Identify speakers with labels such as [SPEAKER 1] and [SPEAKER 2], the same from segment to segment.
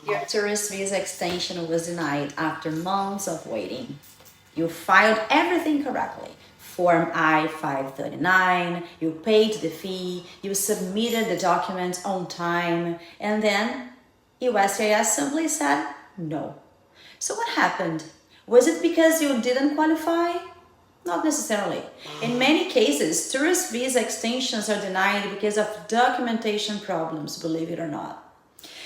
[SPEAKER 1] Your tourist visa extension was denied after months of waiting. You filed everything correctly. Form I-539, you paid the fee, you submitted the documents on time, and then USCIS simply said no. So what happened? Was it because you didn't qualify? Not necessarily. In many cases, tourist visa extensions are denied because of documentation problems, believe it or not.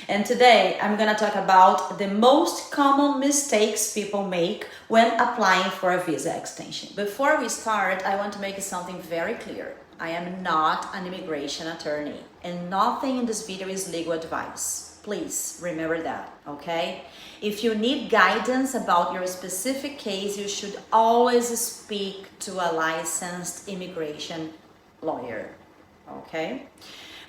[SPEAKER 1] And today, I'm going to talk about the most common mistakes people make when applying for a visa extension. Before we start, I want to make something very clear. I am not an immigration attorney, and nothing in this video is legal advice. Please remember that, okay? If you need guidance about your specific case, you should always speak to a licensed immigration lawyer, okay?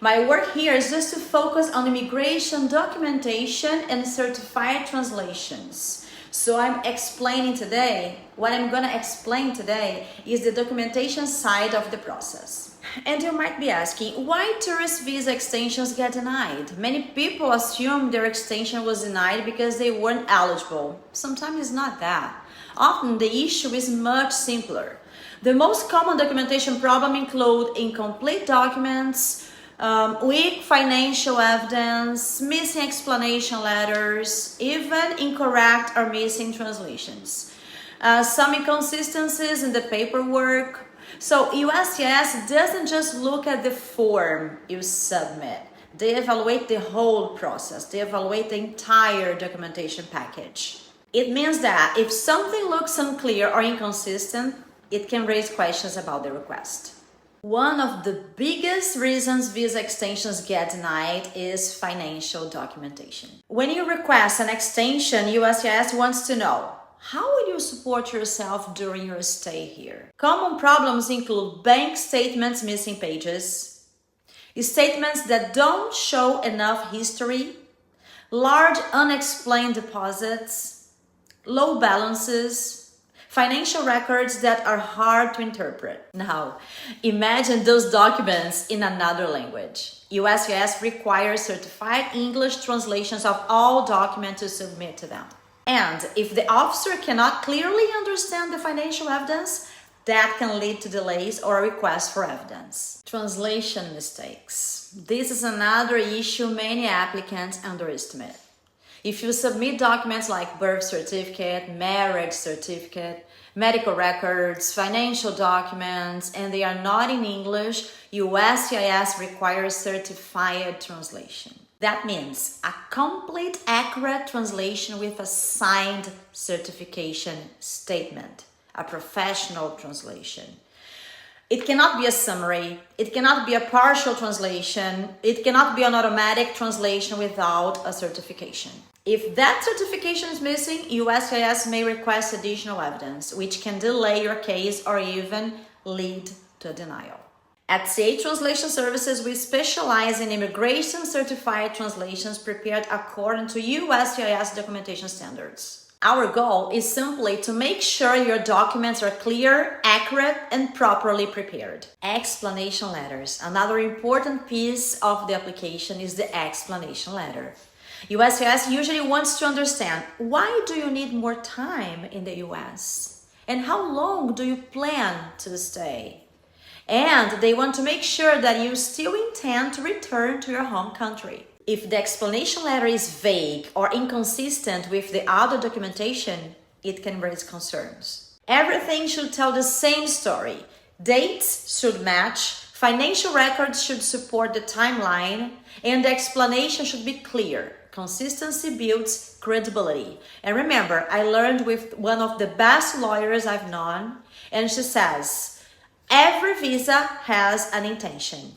[SPEAKER 1] My work here is just to focus on immigration documentation and certified translations. So what I'm going to explain today is the documentation side of the process. And you might be asking, why tourist visa extensions get denied? Many people assume their extension was denied because they weren't eligible. Sometimes it's not that. Often the issue is much simpler. The most common documentation problem include incomplete documents, weak financial evidence, missing explanation letters, even incorrect or missing translations. Some inconsistencies in the paperwork. So USCIS doesn't just look at the form you submit. They evaluate the whole process. They evaluate the entire documentation package. It means that if something looks unclear or inconsistent, it can raise questions about the request. One of the biggest reasons visa extensions get denied is financial documentation. When you request an extension, USCIS wants to know, how will you support yourself during your stay here? Common problems include bank statements missing pages, statements that don't show enough history, large unexplained deposits, low balances, financial records that are hard to interpret. Now, imagine those documents in another language. USCIS requires certified English translations of all documents to submit to them. And if the officer cannot clearly understand the financial evidence, that can lead to delays or a request for evidence. Translation mistakes. This is another issue many applicants underestimate. If you submit documents like birth certificate, marriage certificate, medical records, financial documents, and they are not in English, USCIS requires certified translation. That means a complete, accurate translation with a signed certification statement, a professional translation. It cannot be a summary, it cannot be a partial translation, it cannot be an automatic translation without a certification. If that certification is missing, USCIS may request additional evidence, which can delay your case or even lead to a denial. At CA Translation Services, we specialize in immigration certified translations prepared according to USCIS documentation standards. Our goal is simply to make sure your documents are clear, accurate, and properly prepared. Explanation letters. Another important piece of the application is the explanation letter. USCIS usually wants to understand, why do you need more time in the US? And how long do you plan to stay? And they want to make sure that you still intend to return to your home country. If the explanation letter is vague or inconsistent with the other documentation, it can raise concerns. Everything should tell the same story. Dates should match, financial records should support the timeline, and the explanation should be clear. Consistency builds credibility. And remember, I learned with one of the best lawyers I've known, and she says, every visa has an intention.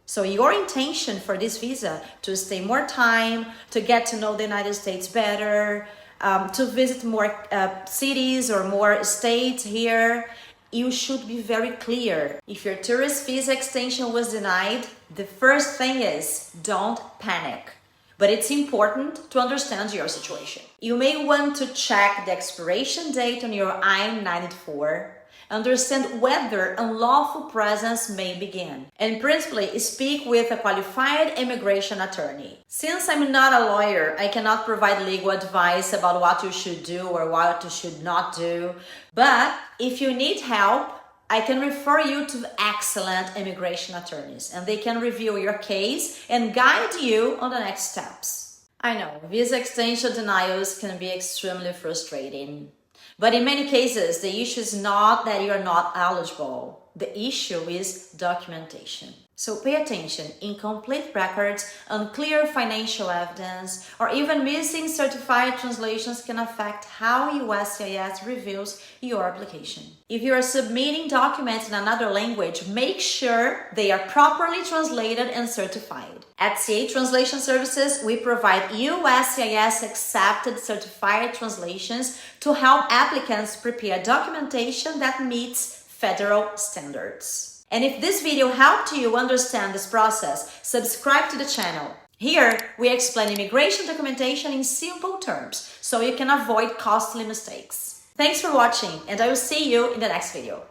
[SPEAKER 1] So your intention for this visa to stay more time, to get to know the United States better, to visit more cities or more states here, you should be very clear. If your tourist visa extension was denied, the first thing is don't panic. But it's important to understand your situation. You may want to check the expiration date on your I-94 understand whether unlawful presence may begin, and principally speak with a qualified immigration attorney. Since I'm not a lawyer, I cannot provide legal advice about what you should do or what you should not do, but if you need help, I can refer you to excellent immigration attorneys, and they can review your case and guide you on the next steps. I know, visa extension denials can be extremely frustrating, but in many cases, the issue is not that you are not eligible. The issue is documentation. So pay attention. Incomplete records, unclear financial evidence, or even missing certified translations can affect how USCIS reviews your application. If you are submitting documents in another language, make sure they are properly translated and certified. At CA Translation Services, we provide USCIS accepted certified translations to help applicants prepare documentation that meets federal standards. And if this video helped you understand this process, subscribe to the channel. Here, we explain immigration documentation in simple terms, so you can avoid costly mistakes. Thanks for watching, and I will see you in the next video.